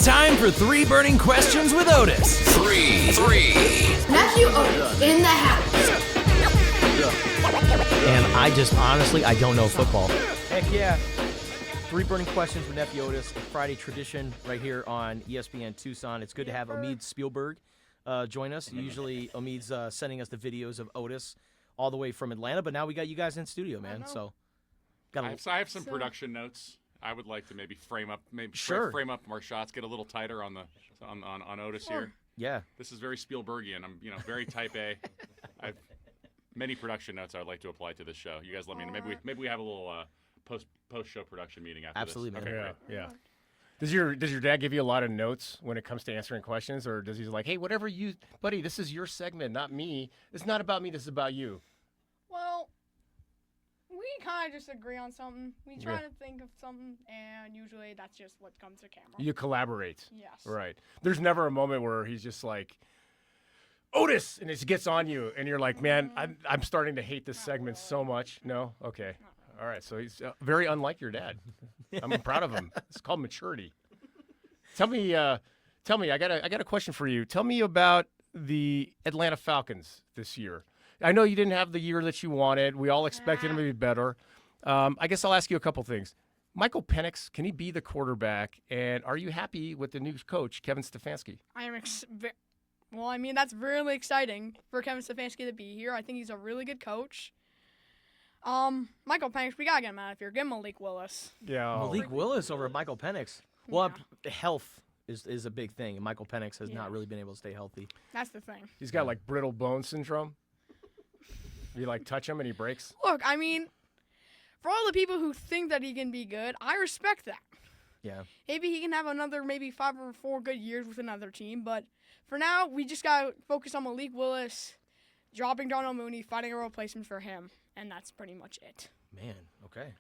time for 3 burning questions with Otis. Three. Nephew Otis in the house. And I don't know football. Heck yeah. 3 burning questions with Nephew Otis, a Friday tradition right here on ESPN Tucson. It's good to have Omid Spielberg join us. Usually Omid's sending us the videos of Otis all the way from Atlanta, but now we got you guys in studio, man. So I have some production notes. I would like to maybe frame up our shots, get a little tighter on Otis here. Yeah. This is very Spielbergian. I'm very type A. I've many production notes I would like to apply to this show. You guys let me know. Maybe we have a little post show production meeting after Absolutely, this. man. Okay, Yeah. Does your dad give you a lot of notes when it comes to answering questions, or does he like, hey, whatever you, buddy, this is your segment, not me. It's not about me. This is about you. Well, we kind of just agree on something. We try to think of something, and usually that's just what comes to camera. You collaborate. Yes. Right. There's never a moment where he's just like, Otis, and it gets on you, and you're like, man, I'm starting to hate this segment so much. No? Okay. All right. So he's very unlike your dad. I'm proud of him. It's called maturity. Tell me, I got a question for you. Tell me about the Atlanta Falcons this year. I know you didn't have the year that you wanted. We all expected him to be better. I guess I'll ask you a couple things. Michael Penix, can he be the quarterback? And are you happy with the new coach, Kevin Stefanski? I am that's really exciting for Kevin Stefanski to be here. I think he's a really good coach. Michael Penix, we got to get him out of here. Give him Malik Willis. Yeah. Malik Willis over Michael Penix. Well, health is a big thing, and Michael Penix has not really been able to stay healthy. That's the thing. He's got like brittle bone syndrome. You like touch him and he breaks? Look, I mean, for all the people who think that he can be good, I respect that. Yeah. Maybe he can have another 5 or 4 good years with another team, but for now, we just got to focus on Malik Willis, dropping Donald Mooney, finding a replacement for him, and that's pretty much it. Man, okay.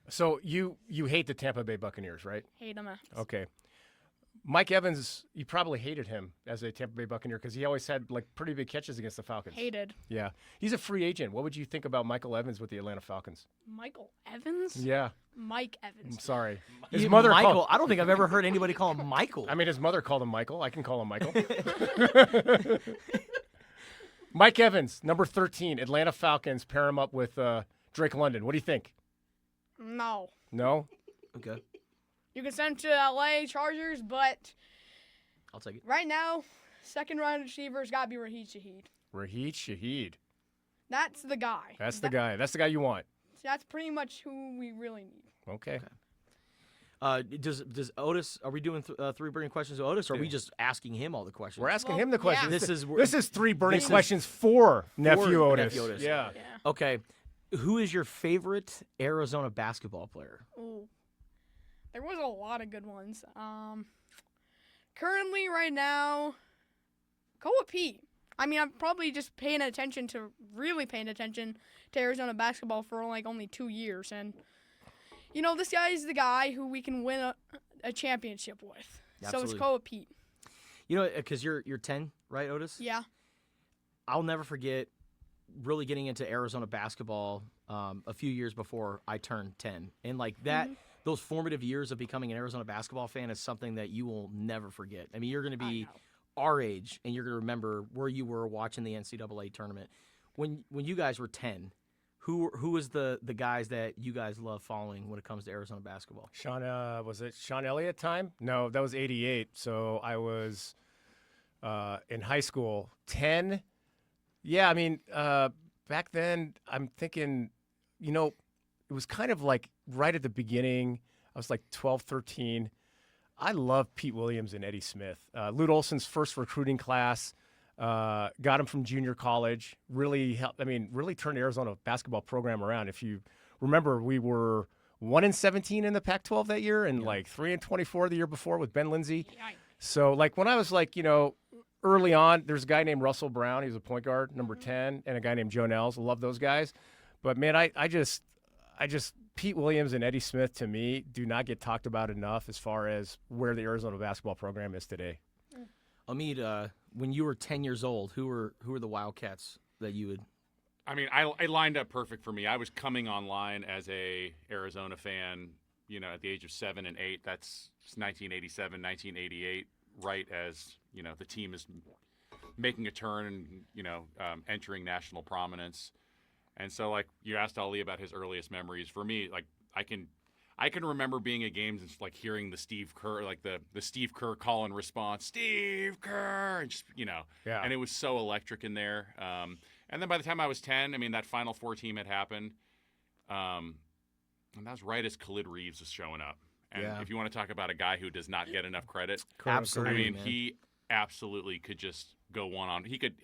So you hate the Tampa Bay Buccaneers, right? Hate him. Okay. Mike Evans, you probably hated him as a Tampa Bay Buccaneer because he always had like pretty big catches against the Falcons. Hated. Yeah. He's a free agent. What would you think about Michael Evans with the Atlanta Falcons? Michael Evans? Yeah. Mike Evans. I'm sorry. Michael. I don't think I've ever heard anybody call him Michael. I mean, his mother called him Michael. I can call him Michael. Mike Evans, number 13, Atlanta Falcons, pair him up with Drake London. What do you think? No. No? Okay. You can send him to LA Chargers, but I'll take it. right now, second-round receiver's got to be Raheed Shaheed. Raheed Shaheed. That's the guy. That's the guy. That's the guy you want. That's pretty much who we really need. Okay. Does Otis? Are we doing 3 burning questions with Otis, or are we just asking him all the questions? We're asking him the questions. yeah. This is 3 burning questions for Nephew Otis. Nephew Otis. Yeah. Okay. Who is your favorite Arizona basketball player? Ooh. There was a lot of good ones. Currently, right now, go with Pete. I mean, I'm probably just really paying attention to Arizona basketball for only 2 years. And, this guy is the guy who we can win a championship with. Absolutely. So it's go with Pete. Because you're 10, right, Otis? Yeah. I'll never forget really getting into Arizona basketball a few years before I turned 10. And that, those formative years of becoming an Arizona basketball fan is something that you will never forget. I mean, you're going to be our age, and you're going to remember where you were watching the NCAA tournament. When you guys were 10, who was the guys that you guys love following when it comes to Arizona basketball? Was it Sean Elliott time? No, that was 88. So I was in high school. 10. Yeah, I mean, back then I'm thinking, it was kind of like right at the beginning. I was like 12, 13. I love Pete Williams and Eddie Smith. Lute Olson's first recruiting class, got him from junior college. Really helped. I mean, really turned the Arizona basketball program around. If you remember, we were 1-17 in the Pac-12 that year, and 3-24 the year before with Ben Lindsay. So when I was early on, there's a guy named Russell Brown. He was a point guard, number 10, and a guy named Joe Nels. I love those guys. But man, I just Pete Williams and Eddie Smith, to me, do not get talked about enough as far as where the Arizona basketball program is today. Omid, when you were 10 years old, who were the Wildcats that you would? I mean, I lined up perfect for me. I was coming online as a Arizona fan at the age of 7 and 8. That's 1987, 1988, right as the team is making a turn and entering national prominence. And so, like, you asked Ali about his earliest memories. For me, like, I can remember being at games and like hearing the Steve Kerr, like the Steve Kerr call and response, Steve Kerr, and just Yeah. and it was so electric in there. And then by the time I was 10, I mean, that Final Four team had happened, and that was right as Khalid Reeves was showing up. And Yeah. if you want to talk about a guy who does not get enough credit, Absolutely, I mean, man. he absolutely could just go one-on. He could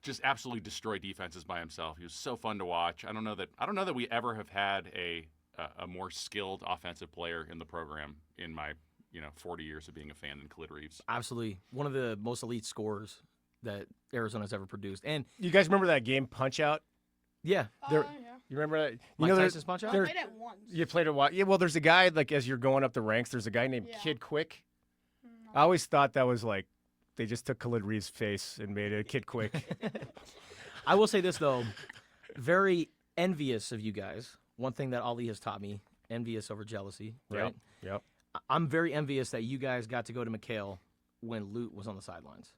just absolutely destroy defenses by himself. He was so fun to watch. I don't know that we ever have had a more skilled offensive player in the program in my 40 years of being a fan than Khalid Reeves. Absolutely. One of the most elite scorers that Arizona's ever produced. And You guys remember that game Punch-Out? yeah, There- Yeah. You remember that? Mike there's- Tyson's Punch-Out? I there- played it once. You played a while. Yeah, well, there's a guy, like, as you're going up the ranks, there's a guy named Yeah. Kid Quick. I always thought that was like, they just took Khalid Reeves' face and made it Kid Quick. I will say this, though. Very envious of you guys. One thing that Ali has taught me, envious over jealousy, right? Yep. I'm very envious that you guys got to go to McHale when Lute was on the sidelines.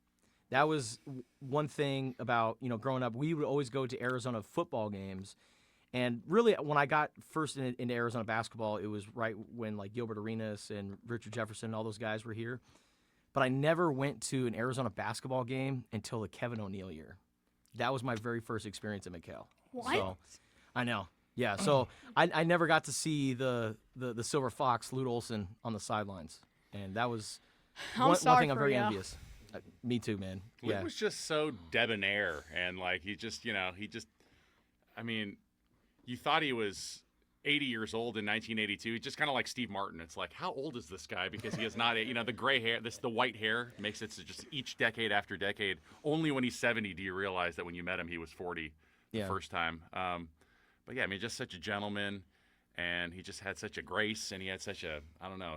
That was one thing about, growing up. We would always go to Arizona football games. And really, when I got first into Arizona basketball, it was right when, like, Gilbert Arenas and Richard Jefferson, all those guys were here. But I never went to an Arizona basketball game until the Kevin O'Neal year. That was my very first experience at McHale. What? So, I know. Yeah, so I never got to see the Silver Fox, Lute Olson, on the sidelines. And that was one sorry thing I'm for very ya. envious. Me too, man. Luke Yeah. was just so debonair, and like I mean, you thought he was 80 years old in 1982, just kind of like Steve Martin. It's like, how old is this guy? Because he has not, the gray hair, the white hair makes it so just each decade after decade. Only when he's 70 do you realize that when you met him, he was 40 the Yeah. first time. But yeah, I mean, just such a gentleman, and he just had such a grace, and he had such a, I don't know,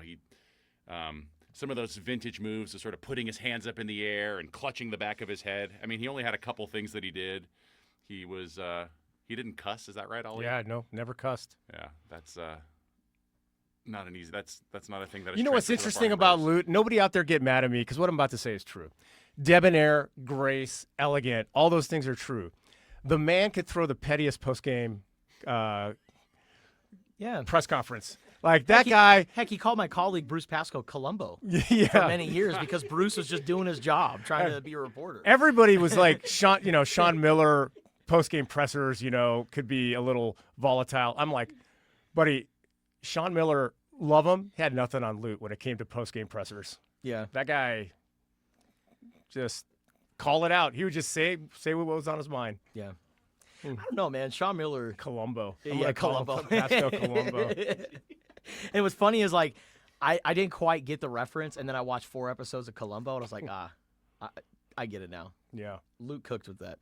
some of those vintage moves of sort of putting his hands up in the air and clutching the back of his head. I mean, he only had a couple things that he did. He was, he didn't cuss. Is that right, Ollie? Yeah, no, never cussed. Yeah, that's not an easy. That's not a thing that. You know what's interesting about Lute? Nobody out there get mad at me because what I'm about to say is true. Debonair, grace, elegant, all those things are true. The man could throw the pettiest post-game Yeah. press conference. Like that guy. Heck, he called my colleague Bruce Pascoe Columbo for Yeah. many years because Bruce was just doing his job, trying to be a reporter. Everybody was like Sean Miller post-game pressers, could be a little volatile. I'm like, buddy, Sean Miller, love him, had nothing on Lute when it came to post-game pressers. Yeah. That guy just call it out. He would just say what was on his mind. Yeah. I don't know, man. Sean Miller. Columbo. I'm Yeah, gonna call him Columbo. Pasco Columbo. And what's funny is, like, I didn't quite get the reference, and then I watched 4 episodes of Columbo, and I was like, I get it now. Yeah. Luke cooked with that.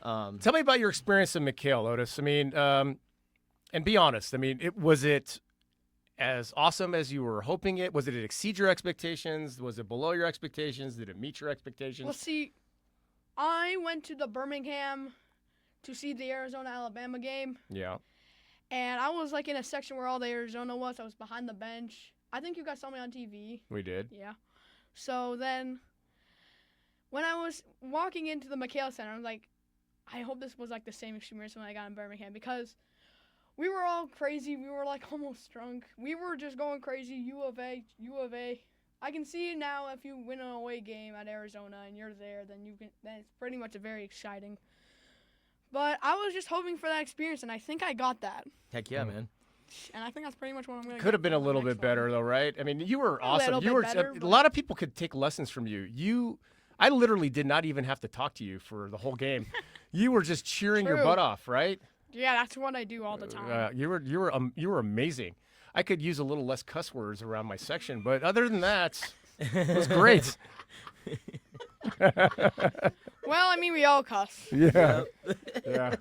Tell me about your experience in McHale, Otis. I mean, and be honest. I mean, was it as awesome as you were hoping it? Was it exceed your expectations? Was it below your expectations? Did it meet your expectations? Well, see, I went to the Birmingham to see the Arizona-Alabama game, Yeah. and I was like in a section where all the Arizona was. I was behind the bench. I think you guys saw me on TV. We did. Yeah. So then, when I was walking into the McHale Center, I was like, I hope this was like the same experience when I got in Birmingham because we were all crazy. We were like almost drunk. We were just going crazy. U of A. I can see now if you win an away game at Arizona and you're there, then it's pretty much a very exciting. But I was just hoping for that experience, and I think I got that. Heck yeah, man. And I think that's pretty much what I'm going to Could have been a little bit better, though, right? I mean, you were awesome. little You bit were better, a but- lot of people could take lessons from you. I literally did not even have to talk to you for the whole game. You were just cheering your True. butt off, right? Yeah, that's what I do all the time. You were amazing. I could use a little less cuss words around my section, but other than that, it was great. Well, I mean, we all cuss. Yeah. Yeah.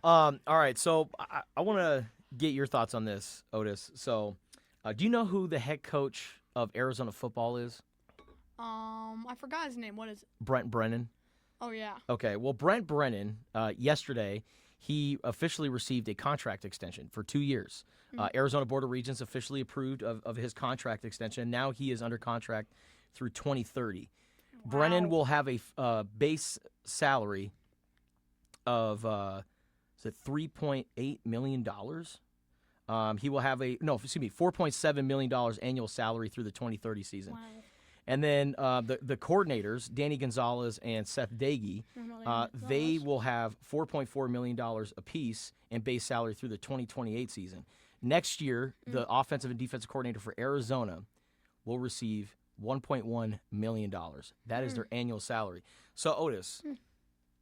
All right, so I want to get your thoughts on this, Otis. So, do you know who the head coach of Arizona football is? I forgot his name. What is it? Brent Brennan. Oh, yeah. Okay, well, Brent Brennan, yesterday, he officially received a contract extension for 2 years. Arizona Board of Regents officially approved of his contract extension. Now he is under contract through 2030. Brennan will have a base salary of is it $3.8 million? He will have $4.7 million annual salary through the 2030 season. Wow. And then the coordinators, Danny Gonzalez and Seth Dagey, they will have $4.4 million apiece in base salary through the 2028 season. Next year, the offensive and defensive coordinator for Arizona will receive $1.1 million. That is their annual salary. So, Otis,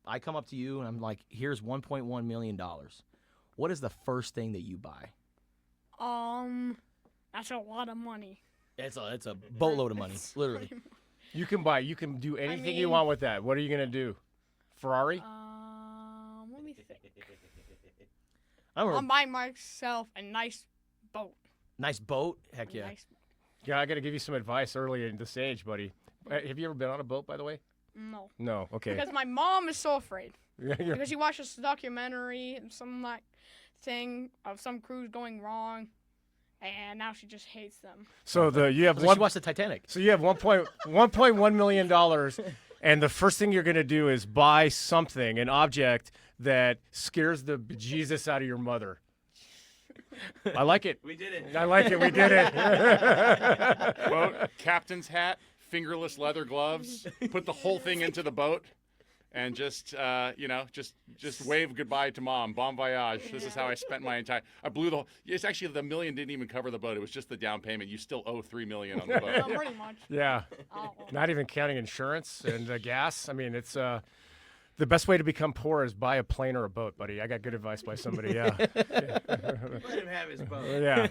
I come up to you and I'm like, here's $1.1 million. What is the first thing that you buy? That's a lot of money. It's a boatload of money, literally. You can do anything you want with that. What are you gonna do? Ferrari? Let me think. I'm I'm buying myself a nice boat. nice boat. Heck yeah. Nice. Yeah, I gotta give you some advice early in this age, buddy. Have you ever been on a boat, by the way? No. No. Okay. Because my mom is so afraid. You're- Because she watched this documentary and some like thing of some cruise going wrong, and now she just hates them. so you have So one. she watched the Titanic. So you have $1.1 million, and the first thing you're gonna do is buy something, an object that scares the bejesus out of your mother. I like it. We did it. I like it. We did it. Boat, captain's hat, fingerless leather gloves. Put the whole thing into the boat, and just wave goodbye to mom. Bon voyage. This is how I spent my entire. I blew the whole. It's actually the $1 million didn't even cover the boat. It was just the down payment. You still owe $3 million on the boat. Well, pretty much. Yeah. Oh. Not even counting insurance and gas. I mean, it's the best way to become poor is buy a plane or a boat, buddy. I got good advice by somebody. Yeah. Let him have his boat. Yeah.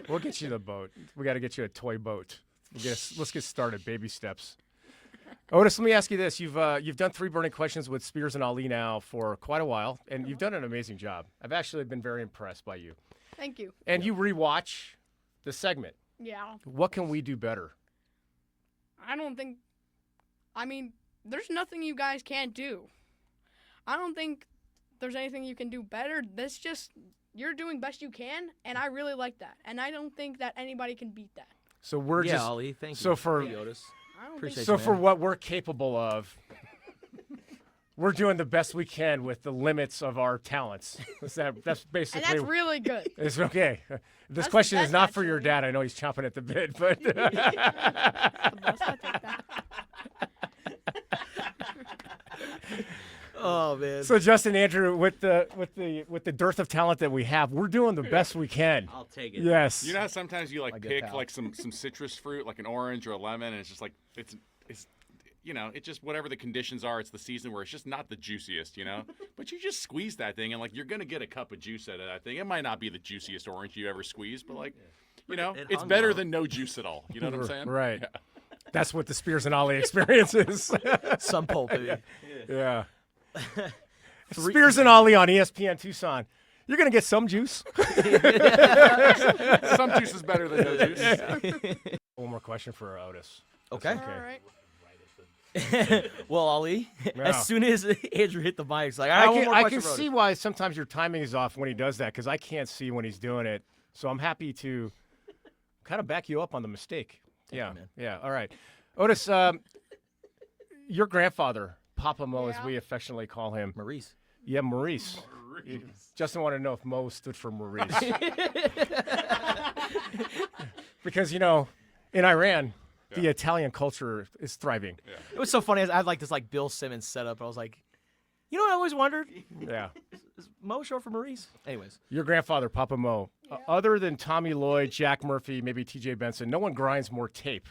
We'll get you the boat. We got to get you a toy boat. Let's get started. Baby steps. Otis, let me ask you this: you've done 3 burning questions with Spears and Ali now for quite a while, and you've done an amazing job. I've actually been very impressed by you. Thank you. And you rewatch the segment. Yeah. What can we do better? I don't think. I mean, there's nothing you guys can't do. I don't think there's anything you can do better. That's just you're doing best you can, and I really like that. And I don't think that anybody can beat that. So we're Yeah, just Ali, thank you. so for Thank you, Otis. I don't Appreciate so you, for man. what we're capable of, we're doing the best we can with the limits of our talents. That's basically. And that's really good. It's okay. This That's the question is best, not for your actually. dad. I know he's chomping at the bit, but Oh man. so Justin, Andrew, with the dearth of talent that we have, we're doing the best we can. I'll take it. Yes. You know how sometimes you My like good pick pal. like some citrus fruit, like an orange or a lemon, and it's just like it's it's just whatever the conditions are. It's the season where it's just not the juiciest, But you just squeeze that thing, and like you're gonna get a cup of juice out of that thing. It might not be the juiciest orange you ever squeezed, but like, It it's hung better well. than no juice at all. You know what I'm saying? Right. That's what the Spears and Ali experience is. Some pulp, baby. Yeah. Spears and Ali on ESPN Tucson. You're gonna get some juice. Some juice is better than no juice. One more question for Otis. Okay. All right. Well, Ali, Yeah. as soon as Andrew hit the mic, it's like, I one more I question can for see Otis. why sometimes your timing is off when he does that because I can't see when he's doing it. So I'm happy to kind of back you up on the mistake. Yeah, you, man. yeah. All right, Otis. Your grandfather, Papa Mo, as Yeah. we affectionately call him. Maurice. Yeah, Maurice. Justin wanted to know if Mo stood for Maurice. Because in Iran, the Italian culture is thriving. It was so funny. I had like this like Bill Simmons setup. I was like, what I always wondered? Yeah. Is Mo short for Maurice? Anyways. Your grandfather, Papa Mo, other than Tommy Lloyd, Jack Murphy, maybe TJ Benson, no one grinds more tape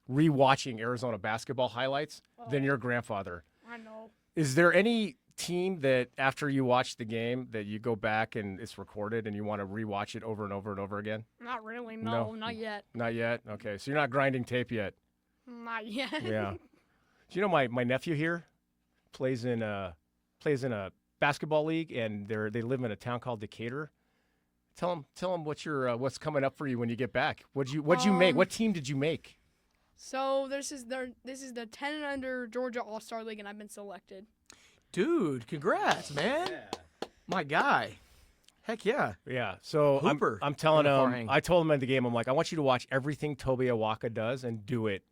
rewatching Arizona basketball highlights than your grandfather. I know. Is there any team that after you watch the game that you go back and it's recorded and you want to rewatch it over and over and over again? Not really. No. No, not yet. Not yet? Okay, so you're not grinding tape yet. Not yet. Yeah. Do you know my nephew here plays in a basketball league and they live in a town called Decatur? Tell him what's coming up for you when you get back. What'd you make? What team did you make? So this is the 10 and under Georgia All-Star League, and I've been selected. Dude, congrats, man. My guy. Heck yeah. Yeah. So Hooper I'm telling in the far him. hang. I told him in the game. I'm like, I want you to watch everything Toby Awaka does and do it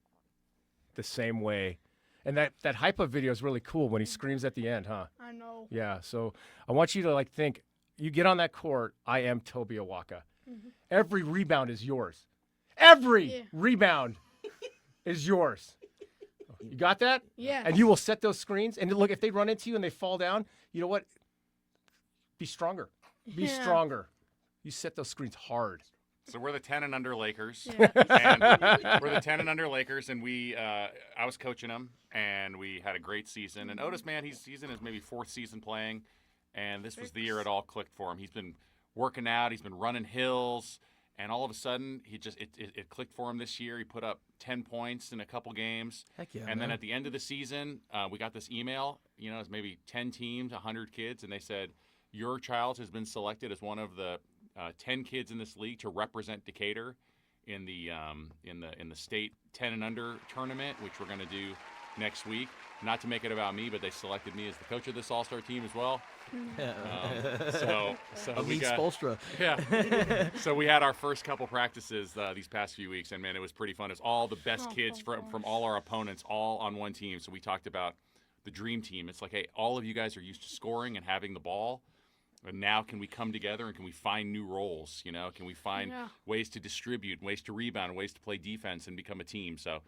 the same way. And that hype-up video is really cool when he screams at the end, huh? I know. Yeah. So I want you to think. You get on that court. I am Toby Awaka. Every rebound is yours. Every rebound is yours. You got that? Yeah. And you will set those screens. And look, if they run into you and they fall down, you know what? Be stronger. Be stronger. You set those screens hard. So we're the 10 and under Lakers. Yeah. And we're the 10 and under Lakers, and I was coaching them, and we had a great season. And Otis, man, he's in his maybe 4th season playing, and this was the year it all clicked for him. He's been working out, he's been running hills, and all of a sudden it clicked for him this year. He put up 10 points in a couple games. Heck yeah. And then at the end of the season, we got this email. It's maybe 10 teams, 100 kids, and they said, your child has been selected as one of the 10 kids in this league to represent Decatur in the state 10 and under tournament, which we're going to do next week. Not to make it about me, but they selected me as the coach of this all-star team as well. So we Omid got Spolstra. yeah. So we had our first couple practices these past few weeks, and man, it was pretty fun. It's all the best kids from all our opponents, all on one team. So we talked about the dream team. It's like, hey, all of you guys are used to scoring and having the ball. And now can we come together and can we find new roles? Can we find ways to distribute, ways to rebound, ways to play defense and become a team? So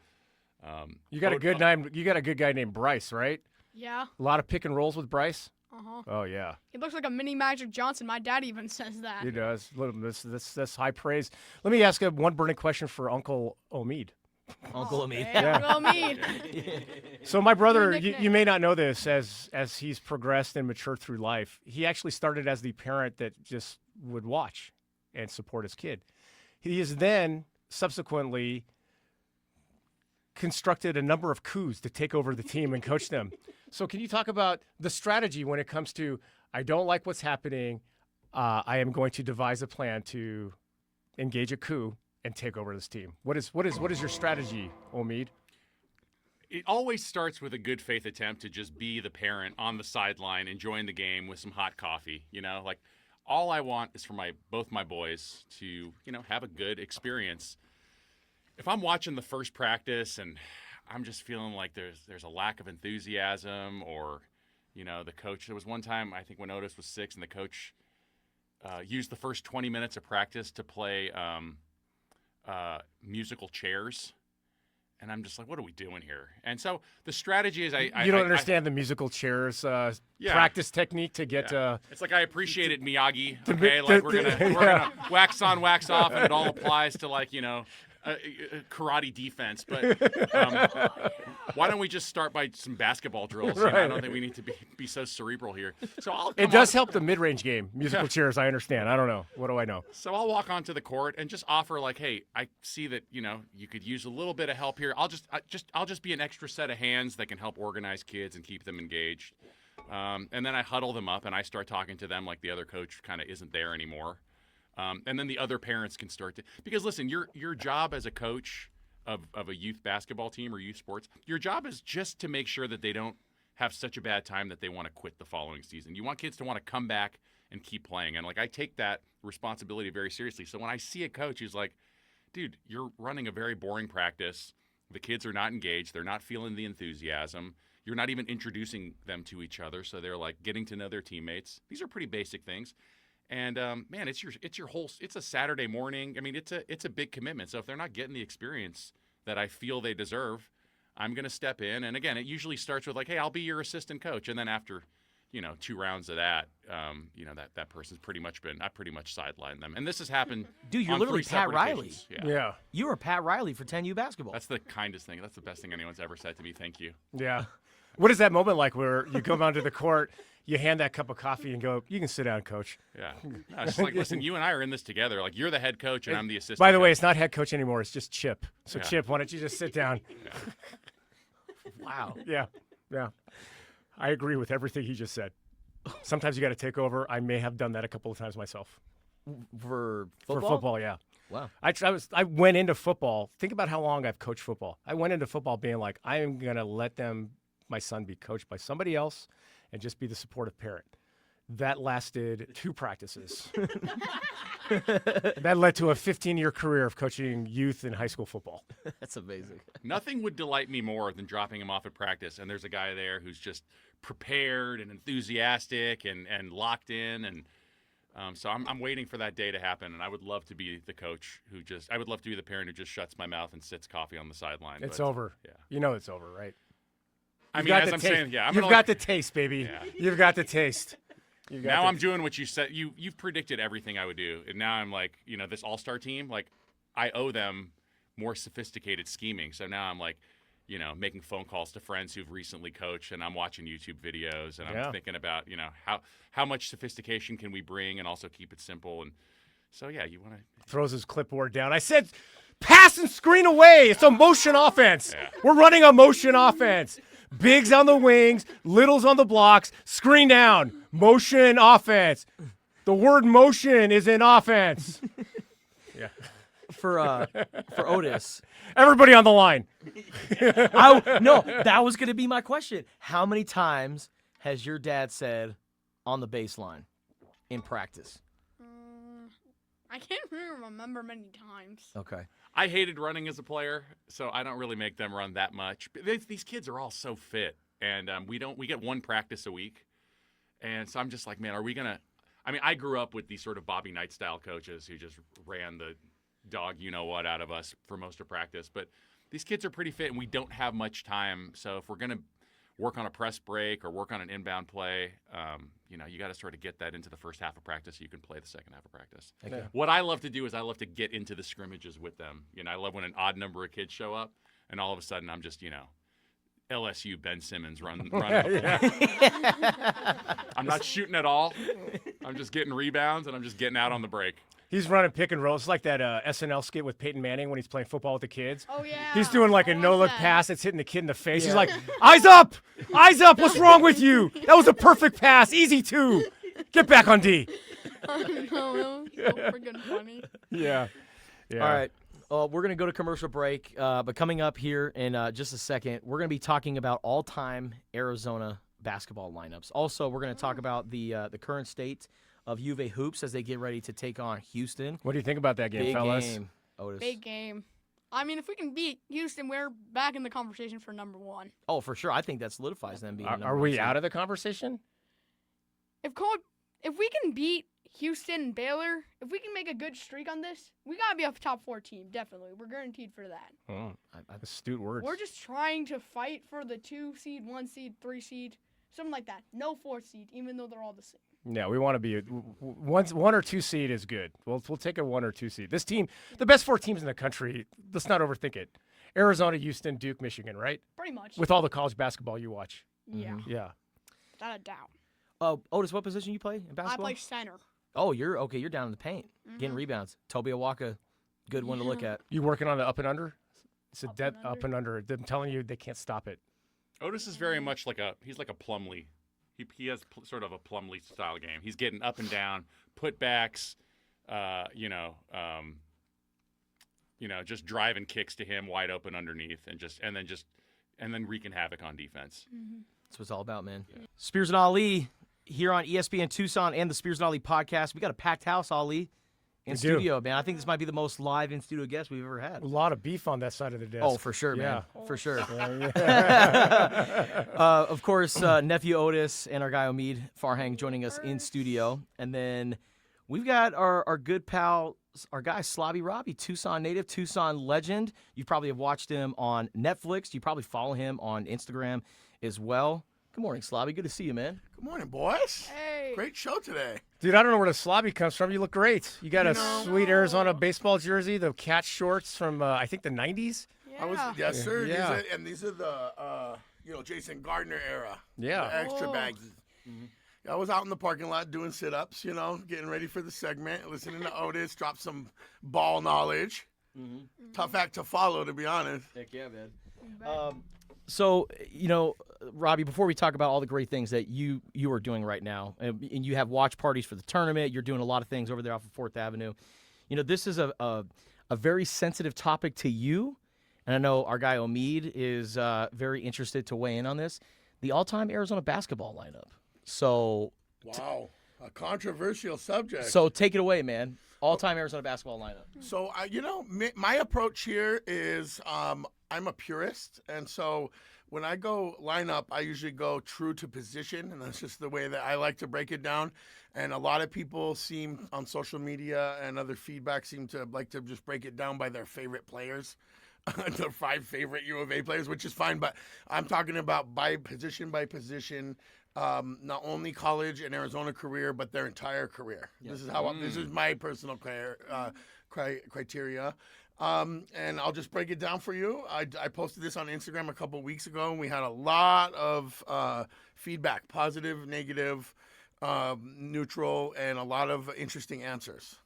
You got a good name. You got a good guy named Bryce, right? Yeah. A lot of pick and rolls with Bryce. Uh-huh. Oh yeah, He looks like a mini Magic Johnson. My dad even says that. he does. Look, that's high praise. Let me ask one burning question for Uncle Omid. Uncle Omid. Hey, Uncle Omid. So my brother, Good you nickname. may not know this, as he's progressed and matured through life, he actually started as the parent that just would watch and support his kid. He has then subsequently constructed a number of coups to take over the team and coach them. So can you talk about the strategy when it comes to, I don't like what's happening, I am going to devise a plan to engage a coup and take over this team. What is your strategy, Omid? it always starts with a good faith attempt to just be the parent on the sideline, enjoying the game with some hot coffee. Like all I want is for both my boys to, have a good experience. If I'm watching the first practice and I'm just feeling like there's a lack of enthusiasm, or, the coach, there was one time I think when Otis was 6 and the coach used the first 20 minutes of practice to play musical chairs. And I'm just like, what are we doing here? And so the strategy is You don't understand the musical chairs practice technique to get. It's like I appreciate it, Miyagi. Okay, like we're gonna wax on, wax off, and it all applies to karate defense. But why don't we just start by some basketball drills? Right. I don't think we need to be so cerebral here. So it does help the mid-range game. Musical chairs, I understand. I don't know. What do I know? So I'll walk onto the court and just offer hey, I see that you could use a little bit of help here. I'll just be an extra set of hands that can help organize kids and keep them engaged. And then I huddle them up and I start talking to them like the other coach kind of isn't there anymore. And then the other parents can start to, because listen, your job as a coach of a youth basketball team or youth sports, your job is just to make sure that they don't have such a bad time that they want to quit the following season. You want kids to want to come back and keep playing. And I take that responsibility very seriously. So when I see a coach who's like, dude, you're running a very boring practice. The kids are not engaged. They're not feeling the enthusiasm. You're not even introducing them to each other. So they're getting to know their teammates. These are pretty basic things. And man, it's a Saturday morning. I mean, it's a big commitment. So if they're not getting the experience that I feel they deserve, I'm going to step in. And again, it usually starts with hey, I'll be your assistant coach. And then after, 2 rounds of that, that person's I pretty much sidelined them. And this has happened. Dude, you're on literally 3 Pat separate Riley. occasions. Yeah. You were Pat Riley for 10U basketball. That's the kindest thing. That's the best thing anyone's ever said to me. Thank you. Yeah. What is that moment like where you come onto the court, you hand that cup of coffee and go, you can sit down, coach? Yeah. No, it's just listen, you and I are in this together. You're the head coach and I'm the assistant. By the way, coach. it's not head coach anymore. It's just Chip. So, Yeah. Chip, why don't you just sit down? Wow. Yeah. I agree with everything he just said. Sometimes you got to take over. I may have done that a couple of times myself. For football? For football, yeah. Wow. I went into football. Think about how long I've coached football. I went into football being like, I am going to let my son be coached by somebody else and just be the supportive parent. That lasted 2 practices. That led to a 15-year career of coaching youth and high school football. That's amazing. Nothing would delight me more than dropping him off at practice, and there's a guy there who's just prepared and enthusiastic and locked in, and so I'm waiting for that day to happen. And I would love to be the coach I would love to be the parent who just shuts my mouth and sits coffee on the sideline. It's but, over. Yeah. You know it's over, right? I You've mean, got as the I'm taste. saying, yeah. You've got the taste, baby. Yeah. You've got the taste. Now I'm doing what you said. You've predicted everything I would do, and now I'm like, this all-star team. Like, I owe them more sophisticated scheming. So now I'm like, making phone calls to friends who've recently coached, and I'm watching YouTube videos, and I'm thinking about, how much sophistication can we bring, and also keep it simple. And so you want to throws his clipboard down. I said, pass and screen away. It's a motion offense. Yeah. We're running a motion offense. Bigs on the wings, littles on the blocks, screen down, motion offense. The word motion is in offense. Yeah. For Otis, Everybody on the line. no, that was going to be my question. How many times has your dad said on the baseline in practice? I can't really remember many times. Okay. I hated running as a player, so I don't really make them run that much. But these kids are all so fit, and we get 1 practice a week, and so I'm just like, man, are we gonna? I mean, I grew up with these sort of Bobby Knight style coaches who just ran the dog what out of us for most of practice. But these kids are pretty fit, and we don't have much time. So if we're gonna work on a press break or work on an inbound play, you got to sort of get that into the first half of practice so you can play the second half of practice. Yeah. What I love to do is I love to get into the scrimmages with them. I love when an odd number of kids show up, and all of a sudden I'm just, LSU Ben Simmons running up the I'm not shooting at all. I'm just getting rebounds, and I'm just getting out on the break. He's running pick and roll. It's like that SNL skit with Peyton Manning when he's playing football with the kids. Oh, yeah. He's doing like a I love no-look that. pass that's hitting the kid in the face. He's like, eyes up! Eyes up! What's wrong with you? That was a perfect pass. Easy too. Get back on D. I know, that was so freaking funny. Yeah. All right. We're going to go to commercial break, but coming up here in just a second, we're going to be talking about all-time Arizona basketball lineups. Also, we're going to talk about the current state of U of A hoops as they get ready to take on Houston. What do you think about that game, Big fellas? game, Otis. Big game. I mean, if we can beat Houston, we're back in the conversation for number 1. Oh, for sure. I think that solidifies them being Are we out of the conversation? If we can beat Houston and Baylor, if we can make a good streak on this, we got to be a top 4 team, definitely. We're guaranteed for that. Oh, astute words. We're just trying to fight for the 2 seed, 1 seed, 3 seed, something like that. No 4th seed, even though they're all the same. Yeah, we want to be one or 2 seed is good. We'll take a 1 or 2 seed. This team, the best 4 teams in the country. Let's not overthink it. Arizona, Houston, Duke, Michigan, right? Pretty much. With all the college basketball you watch. Yeah, Yeah. without a doubt. Otis, what position you play in basketball? I play center. Oh, you're okay. You're down in the paint, getting rebounds. Toby Awaka, good one to look at. You working on the up and under? It's a Up dead and up and under. I'm telling you, they can't stop it. Otis is very much he's like a Plumlee. He has sort of a Plumlee style game. He's getting up and down, putbacks, just driving kicks to him wide open underneath, and then wreaking havoc on defense. That's what it's all about, man. Yeah. Spears and Ali here on ESPN Tucson and the Spears and Ali podcast. We got a packed house, Ali, in studio, man. I think this might be the most live in studio guest we've ever had. A lot of beef on that side of the desk. Oh, for sure, man. For sure. Yeah. Of course, nephew Otis and our guy Omid Farhang joining us in studio. And then we've got our good pal, our guy Slobby Robby, Tucson native, Tucson legend. You probably have watched him on Netflix. You probably follow him on Instagram as well. Good morning, Slobby. Good to see you, man. Good morning, boys. Hey. Great show today. Dude, I don't know where the slobby comes from. You look great. You got a sweet Arizona baseball jersey, the cat shorts from, I think, the 90s. Yeah. Yes, sir. Yeah. These are the, Jason Gardner era. Yeah. The extra Whoa. baggy. I was out in the parking lot doing sit-ups, getting ready for the segment, listening to Otis, drop some ball knowledge. Tough act to follow, to be honest. Heck yeah, man. So, Robbie, before we talk about all the great things that you are doing right now, and you have watch parties for the tournament, you're doing a lot of things over there off of 4th Avenue. This is a very sensitive topic to you, and I know our guy Omid is very interested to weigh in on this. The all-time Arizona basketball lineup. So, Wow. A controversial subject. So take it away, man. All-time Arizona basketball lineup. So, my approach here is I'm a purist. And so when I go lineup, I usually go true to position. And that's just the way that I like to break it down. And a lot of people seem on social media and other feedback seem to like to just break it down by their favorite players. The 5 favorite U of A players, which is fine. But I'm talking about by position, not only college and Arizona career, but their entire career. Yep. This is my personal criteria. And I'll just break it down for you. I posted this on Instagram a couple weeks ago, and we had a lot of feedback, positive, negative, neutral, and a lot of interesting answers.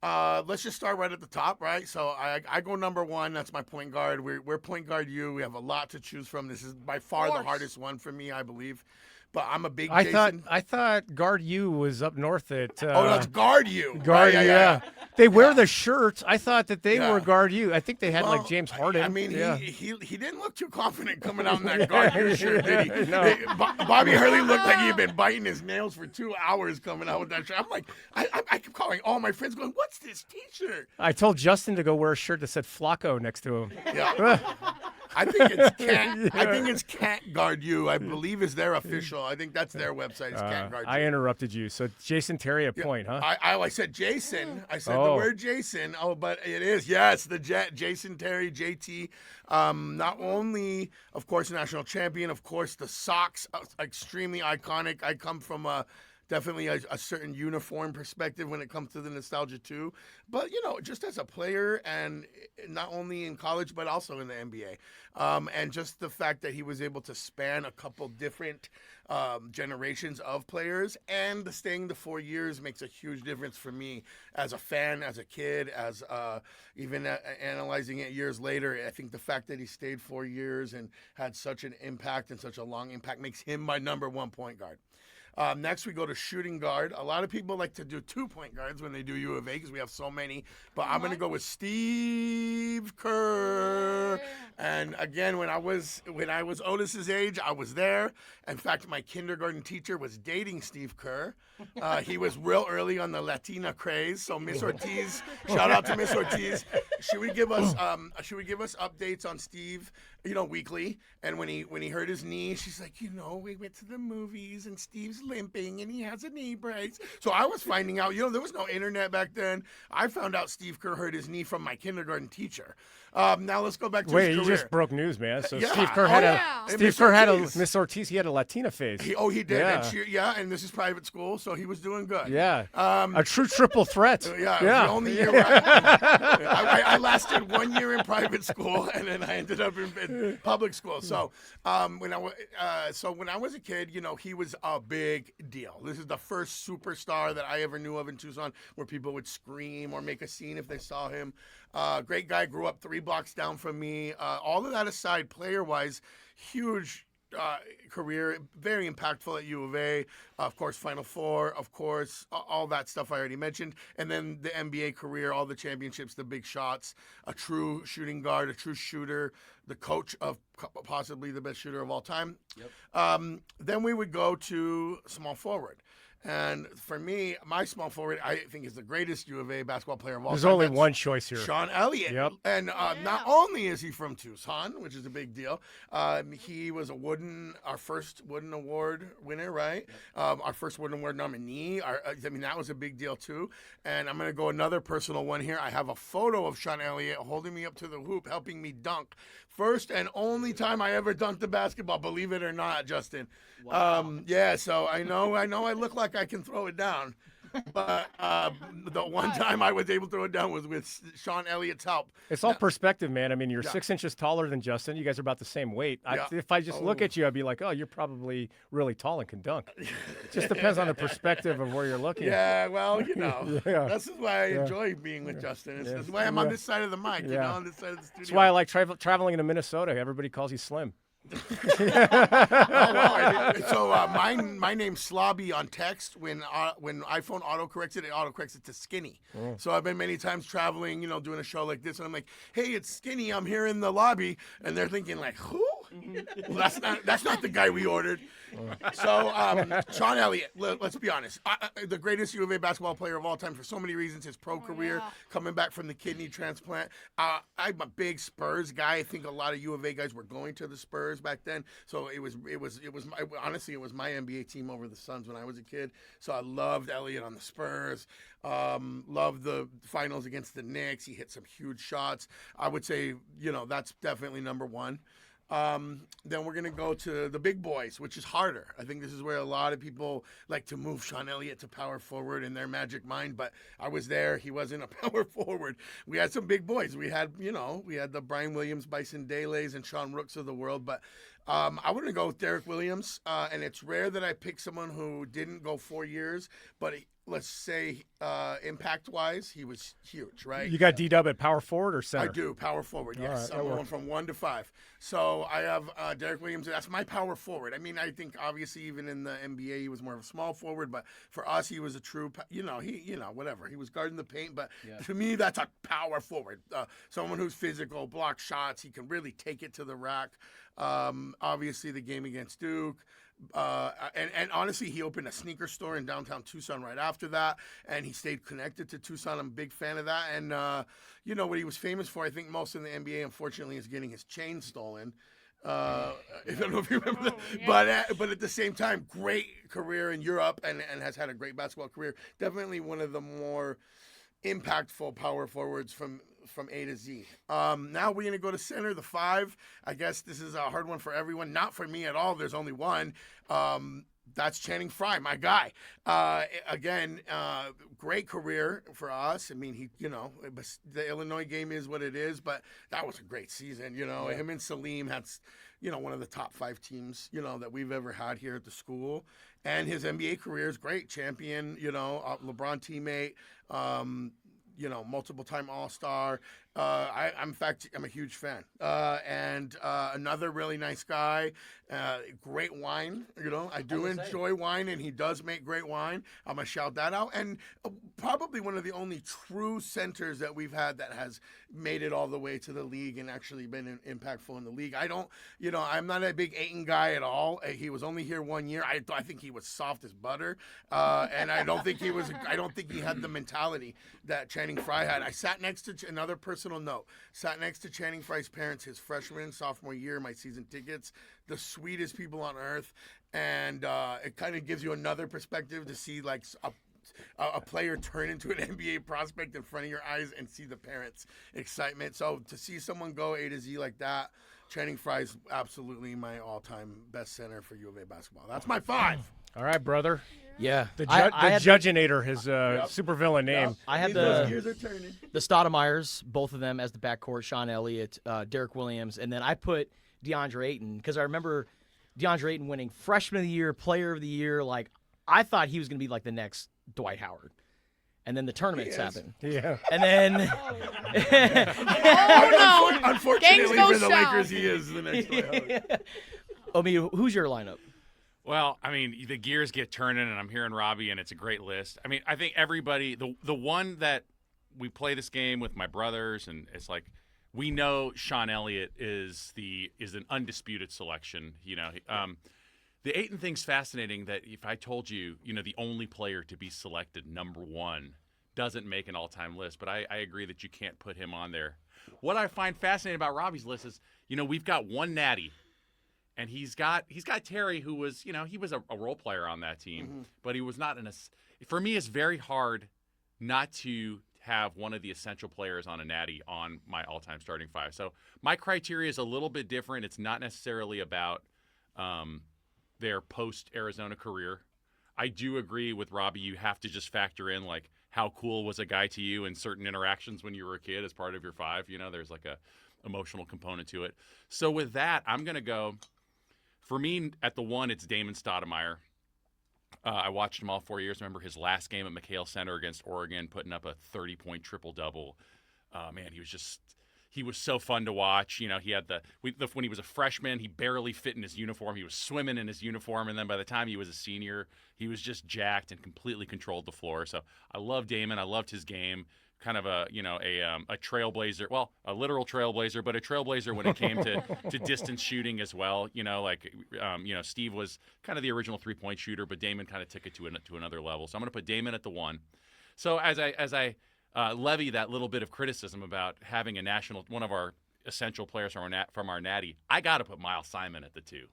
Let's just start right at the top, right? So I go number 1. That's my point guard. We're point guard U. We have a lot to choose from. This is by far the hardest one for me, I believe. But I'm a big Jason. I thought guard U was up north at. That's guard U. Guard U, yeah. They wear the shirts. I thought that they were guard U. I think they had like James Harden. I mean, he didn't look too confident coming out in that guard U shirt, did he? No. Bobby Hurley looked like he had been biting his nails for 2 hours coming out with that shirt. I'm like, I kept calling all my friends going, what's this T-shirt? I told Justin to go wear a shirt that said Flacco next to him. Yeah. I think it's Can't Guard You. I believe is their official. I think that's their website. Is Can't Guard You. I interrupted you. So Jason Terry, a point, huh? I said Jason. I said the word Jason. Oh, but it is the Jason Terry, JT. Not only, of course, national champion. Of course, the socks, extremely iconic. I come from definitely a certain uniform perspective when it comes to the nostalgia too. But, just as a player and not only in college, but also in the NBA. And just the fact that he was able to span a couple different generations of players and staying the 4 years makes a huge difference for me as a fan, as a kid, as even analyzing it years later. I think the fact that he stayed 4 years and had such an impact and such a long impact makes him my number 1 point guard. Next, we go to shooting guard. A lot of people like to do 2 point guards when they do U of A because we have so many. But I'm going to go with Steve Kerr. And again, when I was Otis's age, I was there. In fact, my kindergarten teacher was dating Steve Kerr. He was real early on the Latina craze. So Miss Ortiz, shout out to Miss Ortiz. She would give us updates on Steve, weekly. And when he hurt his knee, she's like, we went to the movies and Steve's limping and he has a knee brace. So I was finding out, there was no internet back then. I found out Steve Kerr hurt his knee from my kindergarten teacher. Now let's go back to his career. You just broke news, man. So Yeah. Steve Kerr had a Miss Ortiz. He had a Latina phase. He did. Yeah. And this is private school, so he was doing good. Yeah. A true triple threat. Yeah. It was the only year where I lasted 1 year in private school, and then I ended up in public school. So when I was a kid, he was a big deal. This is the first superstar that I ever knew of in Tucson where people would scream or make a scene if they saw him. Great guy, grew up 3 blocks down from me. All of that aside, player-wise, huge career, very impactful at U of A. Of course, Final Four, of course, all that stuff I already mentioned. And then the NBA career, all the championships, the big shots, a true shooting guard, a true shooter, the coach of possibly the best shooter of all time. Yep. Then we would go to small forward. And for me, my small forward, I think, is the greatest U of A basketball player of all time. There's only one choice here. Sean Elliott. Yep. And not only is he from Tucson, which is a big deal, he was our first Wooden Award winner, right? Yep. Our first Wooden Award nominee. That was a big deal, too. And I'm going to go another personal one here. I have a photo of Sean Elliott holding me up to the hoop, helping me dunk. First and only time I ever dunked a basketball, believe it or not, Justin. Wow. So I know I look like I can throw it down. But the one time I was able to throw it down was with Sean Elliott's help. It's all perspective, man. I mean, you're 6 inches taller than Justin. You guys are about the same weight. If I just look at you, I'd be like, oh, you're probably really tall and can dunk. It just depends on the perspective of where you're looking. Yeah, well, this is why I enjoy being with Justin. This is why I'm on this side of the mic, on this side of the studio. That's why I like traveling into Minnesota. Everybody calls you Slim. So my name's Slobby on text. When iPhone autocorrects it autocorrects it to Skinny. So I've been many times traveling, doing a show like this, and I'm like, hey, it's Skinny. I'm here in the lobby, and they're thinking like, who? Well, that's not the guy we ordered. So, Sean Elliott, let's be honest, the greatest U of A basketball player of all time for so many reasons. His pro career, coming back from the kidney transplant. I'm a big Spurs guy. I think a lot of U of A guys were going to the Spurs back then. So honestly, it was my NBA team over the Suns when I was a kid. So I loved Elliott on the Spurs. Loved the finals against the Knicks. He hit some huge shots. I would say, that's definitely number one. Then we're going to go to the big boys, which is harder. I think this is where a lot of people like to move Sean Elliott to power forward in their magic mind, but I was there. He wasn't a power forward. We had some big boys. We had the Brian Williams, Bison Dele's, and Sean Rooks of the world, but I want to go with Derek Williams, and it's rare that I pick someone who didn't go 4 years, but let's say impact-wise, he was huge, right? You got D-Dub at power forward or center? I do, power forward, yes. All right, I'm going from 1 to 5. So I have Derek Williams. That's my power forward. I mean, I think obviously even in the NBA he was more of a small forward, but for us he was a true, whatever. He was guarding the paint, but to me that's a power forward. Someone who's physical, block shots. He can really take it to the rack. Obviously the game against Duke. And honestly, he opened a sneaker store in downtown Tucson right after that, and he stayed connected to Tucson. I'm a big fan of that. And what he was famous for, I think most in the NBA, unfortunately, is getting his chain stolen. I don't know if you remember that. Yeah. But at the same time, great career in Europe and has had a great basketball career. Definitely one of the more impactful power forwards from A to Z. Now we're going to go to center, the 5. I guess this is a hard one for everyone. Not for me at all. There's only one. That's Channing Frye, my guy. Again, great career for us. I mean, the Illinois game is what it is, but that was a great season. Him and Salim had, one of the top 5 teams, that we've ever had here at the school. And his NBA career is great. Champion, LeBron teammate, multiple-time All-Star. In fact, I'm a huge fan. And another really nice guy. Great wine. I do enjoy wine, and he does make great wine. I'm going to shout that out. And probably one of the only true centers that we've had that has made it all the way to the league and actually been impactful in the league. I'm not a big Ayton guy at all. He was only here 1 year. I think he was soft as butter. And I don't think he had the mentality that Channing Frye had. I sat next to another personal note. Sat next to Channing Frye's parents his freshman, sophomore year, my season tickets. The sweetest people on earth, and it kind of gives you another perspective to see like a player turn into an NBA prospect in front of your eyes and see the parents' excitement. So to see someone go A to Z like that, Channing Frye is absolutely my all-time best center for U of A basketball. That's my 5. All right, brother. Yeah. The Judginator, his supervillain name. Yep. I had Those gears are turning. The Stoudemires, both of them as the backcourt, Sean Elliott, Derek Williams, and then I put DeAndre Ayton because I remember DeAndre Ayton winning Freshman of the Year, Player of the Year. Like, I thought he was going to be like the next Dwight Howard. And then the tournaments happened. Yeah. And then... Unfortunately for the Lakers, he is the next Dwight Howard. Omid, who's your lineup? Well, I mean, the gears get turning, and I'm hearing Robbie, and it's a great list. I mean, I think everybody, the one that we play this game with my brothers, and it's like we know Sean Elliott is an undisputed selection. The Ayton thing's fascinating. That if I told you, the only player to be selected number 1 doesn't make an all-time list, but I agree that you can't put him on there. What I find fascinating about Robbie's list is, we've got one natty. And he's got Terry, who was, he was a role player on that team, but he was not for me, it's very hard not to have one of the essential players on a natty on my all-time starting 5. So my criteria is a little bit different. It's not necessarily about their post-Arizona career. I do agree with Robbie. You have to just factor in, like, how cool was a guy to you in certain interactions when you were a kid as part of your 5. There's like a emotional component to it. So with that, I'm going to go... For me, at the 1, it's Damon Stoudemire. I watched him all 4 years. Remember his last game at McHale Center against Oregon, putting up a 30-point triple-double. Man, he was so fun to watch. He had when he was a freshman, he barely fit in his uniform. He was swimming in his uniform, and then by the time he was a senior, he was just jacked and completely controlled the floor. So I love Damon. I loved his game. kind of a trailblazer. Well, a literal trailblazer, but a trailblazer when it came to distance shooting as well. Steve was kind of the original 3-point shooter, but Damon kind of took it to another level. So I'm going to put Damon at the 1. So as I levy that little bit of criticism about having one of our essential players from our natty, I got to put Miles Simon at the 2.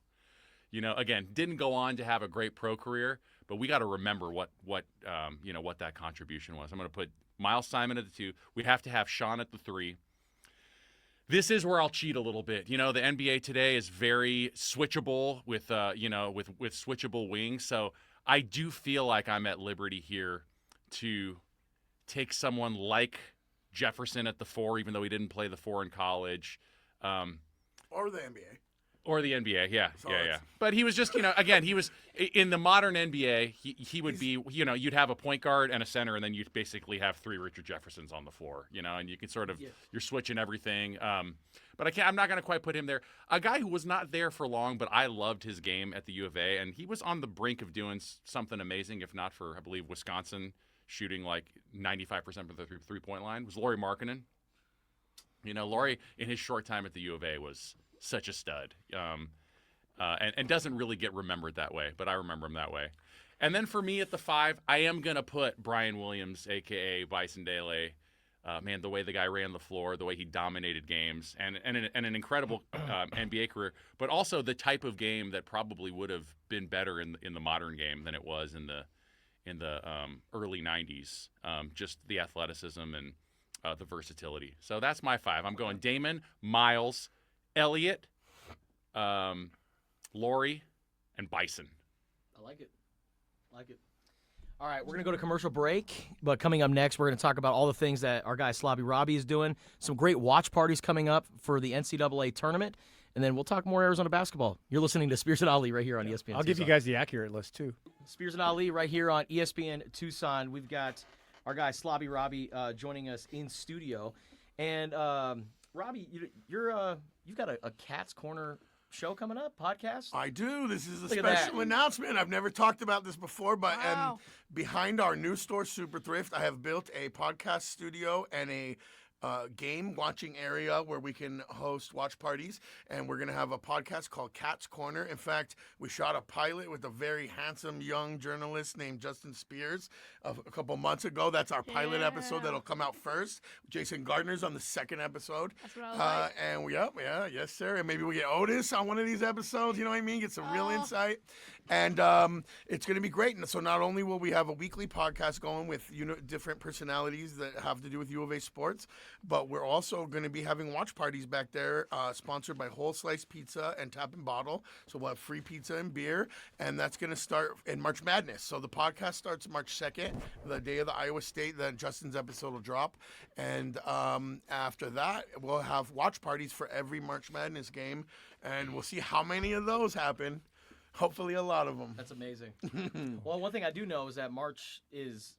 Again, didn't go on to have a great pro career, but we got to remember what that contribution was. I'm going to put Miles Simon at the 2. We have to have Sean at the 3. This is where I'll cheat a little bit. The NBA today is very switchable with switchable wings. So I do feel like I'm at liberty here to take someone like Jefferson at the 4, even though he didn't play the 4 in college. Or the NBA. Or the NBA, yeah. But he was just, again, he was in the modern NBA. He would be, you'd have a point guard and a center, and then you'd basically have 3 Richard Jeffersons on the floor, and you can sort of you're switching everything. But I'm not going to quite put him there. A guy who was not there for long, but I loved his game at the U of A, and he was on the brink of doing something amazing, if not for, I believe, Wisconsin shooting like 95% from the three-point line, was Lauri Markkanen. Lauri in his short time at the U of A was such a stud, and doesn't really get remembered that way, but I remember him that way. And then for me at the 5, I am going to put Brian Williams, a.k.a. Bison Dele. The way the guy ran the floor, the way he dominated games, and an incredible NBA career, but also the type of game that probably would have been better in the modern game than it was in the early 90s. Just the athleticism and the versatility. So that's my 5. I'm going Damon, Miles, Elliot, Lauri, and Bison. I like it. All right, we're going to go to commercial break, but coming up next, we're going to talk about all the things that our guy Slobby Robby is doing, some great watch parties coming up for the NCAA tournament, and then we'll talk more Arizona basketball. You're listening to Spears and Ali right here on ESPN I'll Tucson. give you guys the accurate list, too. Spears and Ali right here on ESPN Tucson. We've got our guy Slobby Robby joining us in studio. And, Robbie, you've got a Cat's Corner show coming up, podcast? I do. This is a Look at special that. announcement. I've never talked about this before, but Wow. behind our new store, Super Thrift, I have built a podcast studio and a game watching area where we can host watch parties, and we're going to have a podcast called Cat's Corner. In fact, we shot a pilot with a very handsome young journalist named Justin Spears a couple months ago. That's our pilot episode that'll come out first. Jason Gardner's on the second episode. That's what I like. And yes, sir. And maybe we get Otis on one of these episodes. You know what I mean? Get some real insight. And it's going to be great. And so not only will we have a weekly podcast going with different personalities that have to do with U of A sports, but we're also going to be having watch parties back there, sponsored by Whole Slice Pizza and Tap and Bottle. So we'll have free pizza and beer, and that's going to start in March Madness. So the podcast starts March 2nd, the day of the Iowa State. Then Justin's episode will drop, and after that, we'll have watch parties for every March Madness game, and we'll see how many of those happen. Hopefully a lot of them. That's amazing. Well, one thing I do know is that March is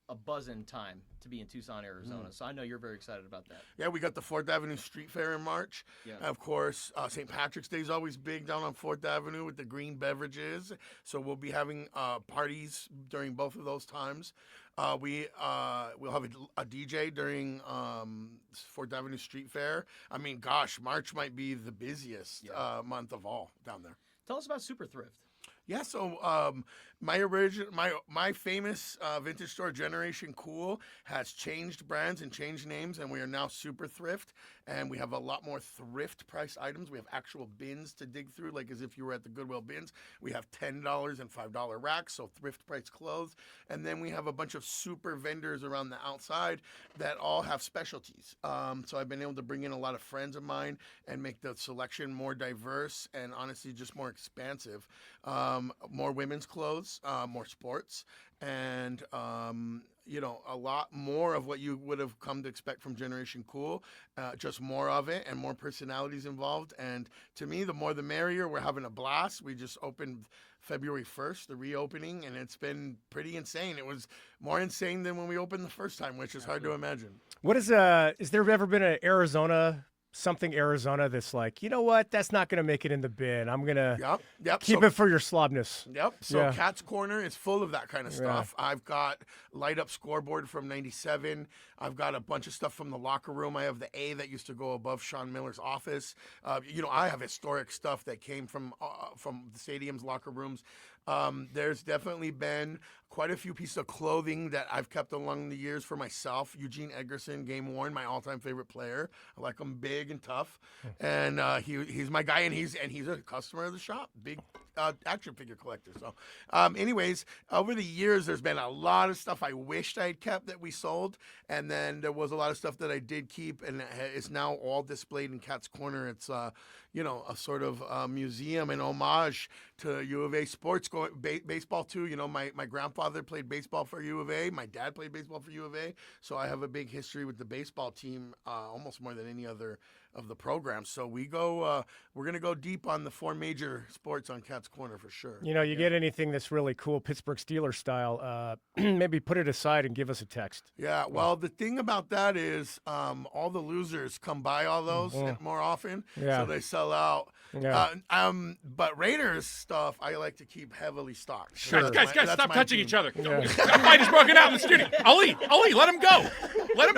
a buzzing time to be in Tucson, Arizona. So I know you're very excited about that. Yeah, we got the 4th Avenue Street Fair in March. Yeah. Of course, St. Patrick's Day is always big down on 4th Avenue with the green beverages. So we'll be having parties during both of those times. We'll have a DJ during 4th Avenue Street Fair. I mean, gosh, March might be the busiest month of all down there. Tell us about Super Thrift. Yeah, so my famous vintage store Generation Cool has changed brands and changed names, and we are now Super Thrift, and we have a lot more thrift price items. We have actual bins to dig through, like as if you were at the Goodwill bins. We have $10 and $5 racks, so thrift price clothes, and then we have a bunch of super vendors around the outside that all have specialties. So I've been able to bring in a lot of friends of mine and make the selection more diverse and honestly just more expansive. More women's clothes, more sports, and a lot more of what you would have come to expect from Generation Cool. Just more of it and more personalities involved. And to me, the more the merrier. We're having a blast. We just opened February 1st, the reopening, and it's been pretty insane. It was more insane than when we opened the first time, which is hard to imagine. What is there ever been an Arizona something Arizona that's like, you know what? That's not going to make it in the bin. I'm going to Yep. keep it for your slobness. Yep. So Yeah. Cat's Corner is full of that kind of stuff. I've got light up scoreboard from '97. I've got a bunch of stuff from the locker room. I have the A that used to go above Sean Miller's office. I have historic stuff that came from the stadium's locker rooms. There's definitely been quite a few pieces of clothing that I've kept along the years for myself. Eugene Edgerson, game worn, my all-time favorite player. I like him big and tough, and he's my guy, and he's a customer of the shop. Big action figure collector. So, anyways, over the years, there's been a lot of stuff I wished I had kept that we sold, and then there was a lot of stuff that I did keep, and it's now all displayed in Cat's Corner. It's a sort of museum and homage to U of A sports, baseball too. My grandfather played baseball for U of A. My dad played baseball for U of A. So I have a big history with the baseball team, almost more than any other of the programs. So we're going to go deep on the 4 major sports on Cat's Corner for sure. You get anything that's really cool, Pittsburgh Steelers style, maybe put it aside and give us a text. Yeah, well, the thing about that is all the losers come by all those more often, so they sell out. Yeah. But Raiders stuff, I like to keep heavily stocked. Sure. Guys, That's stop my touching team. each other. That fight is broken out in the studio. Ali, let him go. Let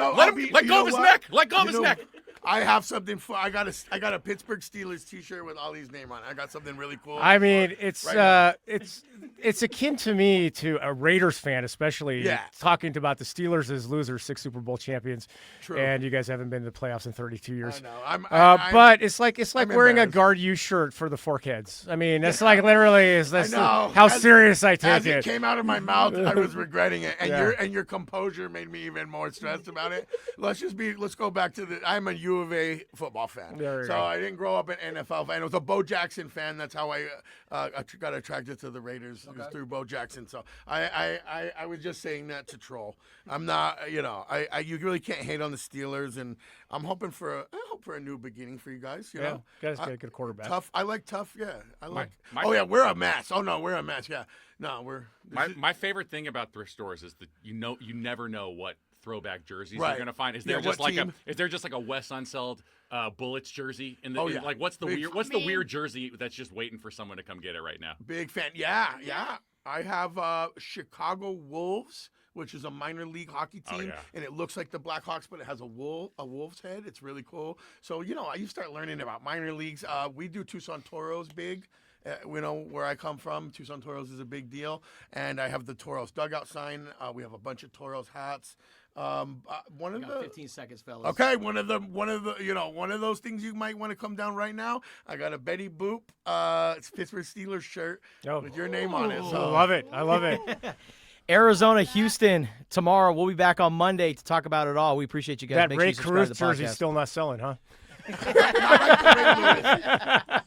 go of his neck. Let go of his neck. I have something for. I got a Pittsburgh Steelers T-shirt with Ollie's name on it. I got something really cool. I mean, it's right it's akin to me to a Raiders fan, especially talking about the Steelers as losers, 6 Super Bowl champions. True. And you guys haven't been to the playoffs in 32 years. I know. But it's like I'm wearing a embarrassed. Guard U shirt for the Forkheads. I mean, that's like literally I know. how serious I As take it it. came out of my mouth, I was regretting it, and Yeah. your composure made me even more stressed about it. Let's go back to I'm a U of A football fan, There we so go. I didn't grow up an NFL fan. I was a Bo Jackson fan. That's how I got attracted to the Raiders. It was through Bo Jackson. So I was just saying that to troll. I'm not, you really can't hate on the Steelers, and I'm hoping for a new beginning for you guys. You know, guys got a good quarterback. tough. I like tough. Yeah, I like. my- Oh yeah, we're a mess. Oh no, we're a mess. Yeah, no, we're. My favorite thing about thrift stores is that you never know what throwback jerseys Right. you're gonna find. Is Yeah, there just what like team? is there just like a Wes Unseld Bullets jersey in the Oh, yeah. like what's the Big- weird weird jersey that's just waiting for someone to come get it right now? Big fan. Yeah. I have Chicago Wolves, which is a minor league hockey team, yeah. and it looks like the Blackhawks, but it has a wolf's head. It's really cool. So you start learning about minor leagues. We do Tucson Toros big. Where I come from, Tucson Toros is a big deal, and I have the Toros dugout sign. We have a bunch of Toros hats. One of Got the 15 seconds, fellas. Okay, one of those things you might want to come down right now. I got a Betty Boop, it's Pittsburgh Steelers shirt with your name on it. I So love it. I love it. Arizona, Houston, tomorrow. We'll be back on Monday to talk about it all. We appreciate you guys. That Make sure Ray you subscribe Caruth to the jersey's podcast. still not selling, huh? not like the Ray Lewis.